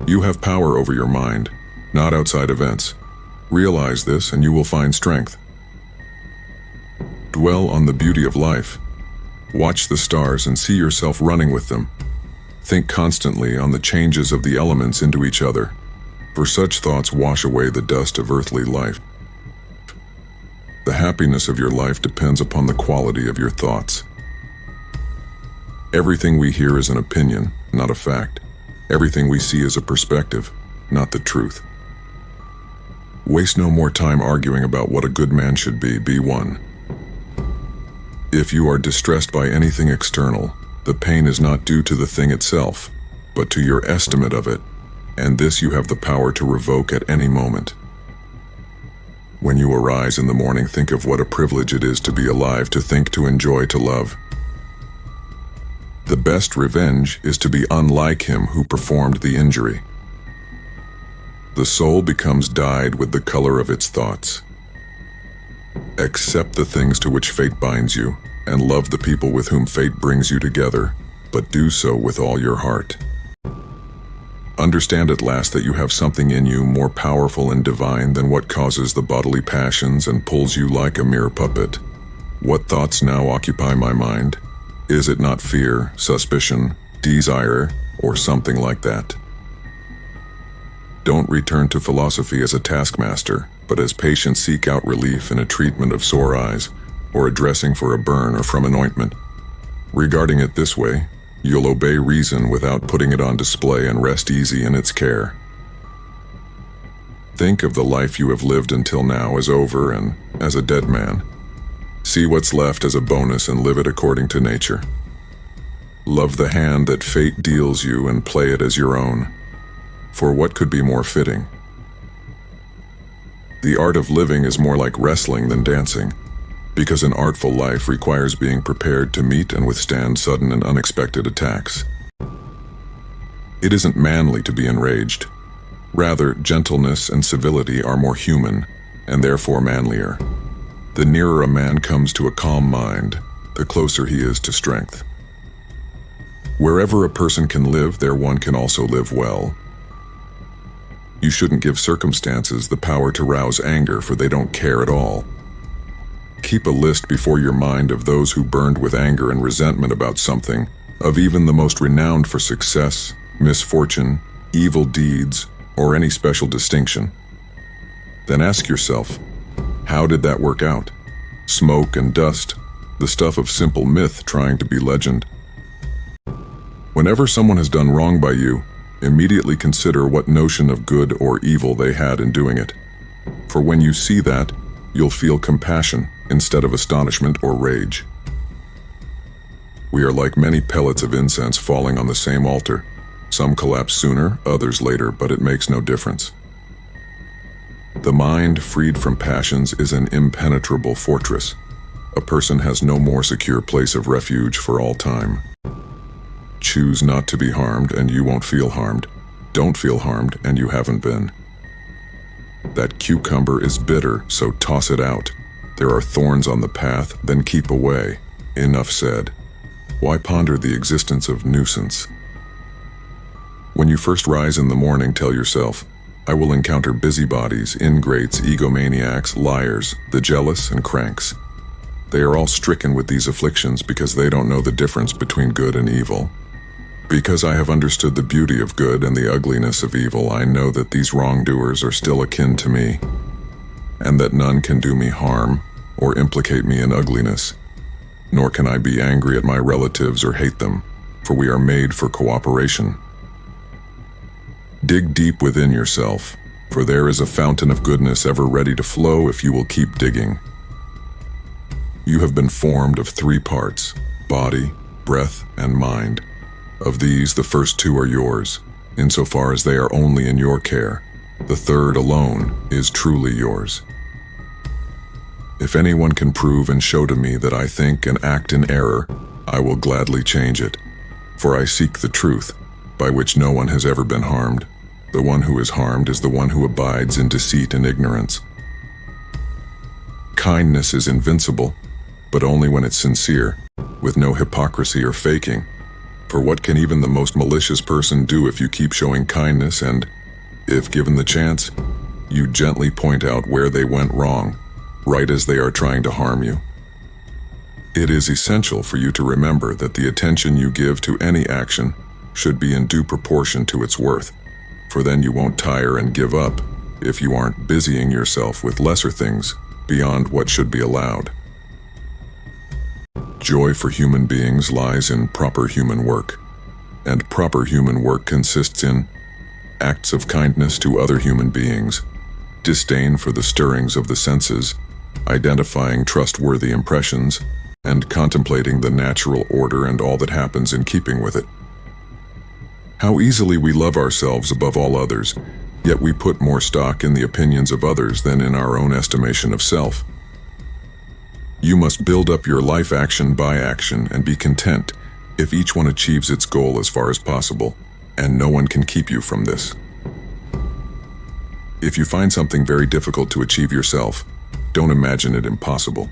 You have power over your mind, not outside events. Realize this and you will find strength. Dwell on the beauty of life. Watch the stars and see yourself running with them. Think constantly on the changes of the elements into each other, for such thoughts wash away the dust of earthly life. The happiness of your life depends upon the quality of your thoughts. Everything we hear is an opinion, not a fact. Everything we see is a perspective, not the truth. Waste no more time arguing about what a good man should be. Be one. If you are distressed by anything external, the pain is not due to the thing itself, but to your estimate of it, and this you have the power to revoke at any moment. When you arise in the morning, think of what a privilege it is to be alive, to think, to enjoy, to love. The best revenge is to be unlike him who performed the injury. The soul becomes dyed with the color of its thoughts. Accept the things to which fate binds you, and love the people with whom fate brings you together, but do so with all your heart. Understand at last that you have something in you more powerful and divine than what causes the bodily passions and pulls you like a mere puppet. What thoughts now occupy my mind? Is it not fear, suspicion, desire, or something like that? Don't return to philosophy as a taskmaster, but as patient seek out relief in a treatment of sore eyes, or a dressing for a burn or from an ointment. Regarding it this way, you'll obey reason without putting it on display and rest easy in its care. Think of the life you have lived until now as over and as a dead man. See what's left as a bonus and live it according to nature. Love the hand that fate deals you and play it as your own. For what could be more fitting? The art of living is more like wrestling than dancing, because an artful life requires being prepared to meet and withstand sudden and unexpected attacks. It isn't manly to be enraged. Rather, gentleness and civility are more human, and therefore manlier. The nearer a man comes to a calm mind, the closer he is to strength. Wherever a person can live, there one can also live well. You shouldn't give circumstances the power to rouse anger, for they don't care at all. Keep a list before your mind of those who burned with anger and resentment about something, of even the most renowned for success, misfortune, evil deeds, or any special distinction. Then ask yourself, how did that work out? Smoke and dust, the stuff of simple myth trying to be legend. Whenever someone has done wrong by you, immediately consider what notion of good or evil they had in doing it. For when you see that, you'll feel compassion instead of astonishment or rage. We are like many pellets of incense falling on the same altar. Some collapse sooner, others later, but it makes no difference. The mind freed from passions is an impenetrable fortress. A person has no more secure place of refuge for all time. Choose not to be harmed and you won't feel harmed. Don't feel harmed and you haven't been. That cucumber is bitter, so toss it out. There are thorns on the path, then keep away. Enough said. Why ponder the existence of nuisance? When you first rise in the morning, tell yourself, I will encounter busybodies, ingrates, egomaniacs, liars, the jealous, and cranks. They are all stricken with these afflictions because they don't know the difference between good and evil. Because I have understood the beauty of good and the ugliness of evil, I know that these wrongdoers are still akin to me, and that none can do me harm or implicate me in ugliness. Nor can I be angry at my relatives or hate them, for we are made for cooperation. Dig deep within yourself, for there is a fountain of goodness ever ready to flow if you will keep digging. You have been formed of 3 parts, body, breath, and mind. Of these, the first 2 are yours, insofar as they are only in your care. The third alone is truly yours. If anyone can prove and show to me that I think and act in error, I will gladly change it. For I seek the truth, by which no one has ever been harmed. The one who is harmed is the one who abides in deceit and ignorance. Kindness is invincible, but only when it's sincere, with no hypocrisy or faking. For what can even the most malicious person do if you keep showing kindness and, if given the chance, you gently point out where they went wrong, right as they are trying to harm you? It is essential for you to remember that the attention you give to any action should be in due proportion to its worth, for then you won't tire and give up if you aren't busying yourself with lesser things beyond what should be allowed. Joy for human beings lies in proper human work, and proper human work consists in acts of kindness to other human beings, disdain for the stirrings of the senses, identifying trustworthy impressions, and contemplating the natural order and all that happens in keeping with it. How easily we love ourselves above all others, yet we put more stock in the opinions of others than in our own estimation of self. You must build up your life action by action and be content if each one achieves its goal as far as possible, and no one can keep you from this. If you find something very difficult to achieve yourself, don't imagine it impossible,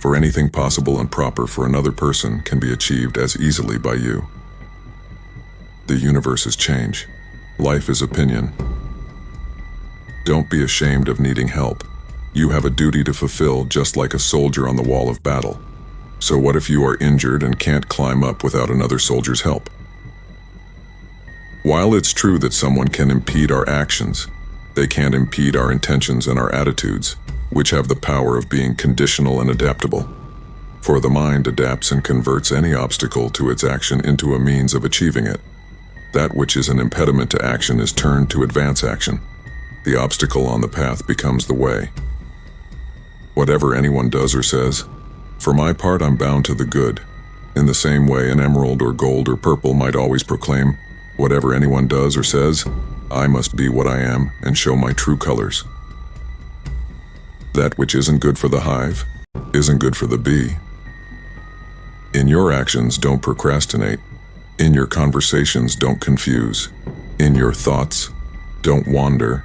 for anything possible and proper for another person can be achieved as easily by you. The universe is change. Life is opinion. Don't be ashamed of needing help. You have a duty to fulfill just like a soldier on the wall of battle. So what if you are injured and can't climb up without another soldier's help? While it's true that someone can impede our actions, they can't impede our intentions and our attitudes, which have the power of being conditional and adaptable. For the mind adapts and converts any obstacle to its action into a means of achieving it. That which is an impediment to action is turned to advance action. The obstacle on the path becomes the way. Whatever anyone does or says, for my part I'm bound to the good. In the same way an emerald or gold or purple might always proclaim, whatever anyone does or says, I must be what I am and show my true colors. That which isn't good for the hive isn't good for the bee. In your actions, don't procrastinate. In your conversations, don't confuse. In your thoughts, don't wander.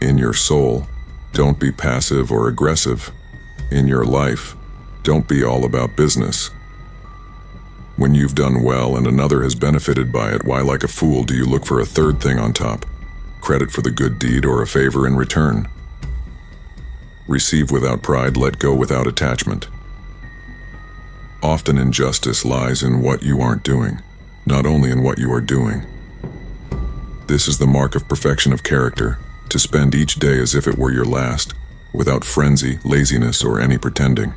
In your soul, don't be passive or aggressive. In your life, don't be all about business. When you've done well and another has benefited by it, why like a fool do you look for a third thing on top? Credit for the good deed or a favor in return? Receive without pride, let go without attachment. Often injustice lies in what you aren't doing, not only in what you are doing. This is the mark of perfection of character, to spend each day as if it were your last, without frenzy, laziness, or any pretending.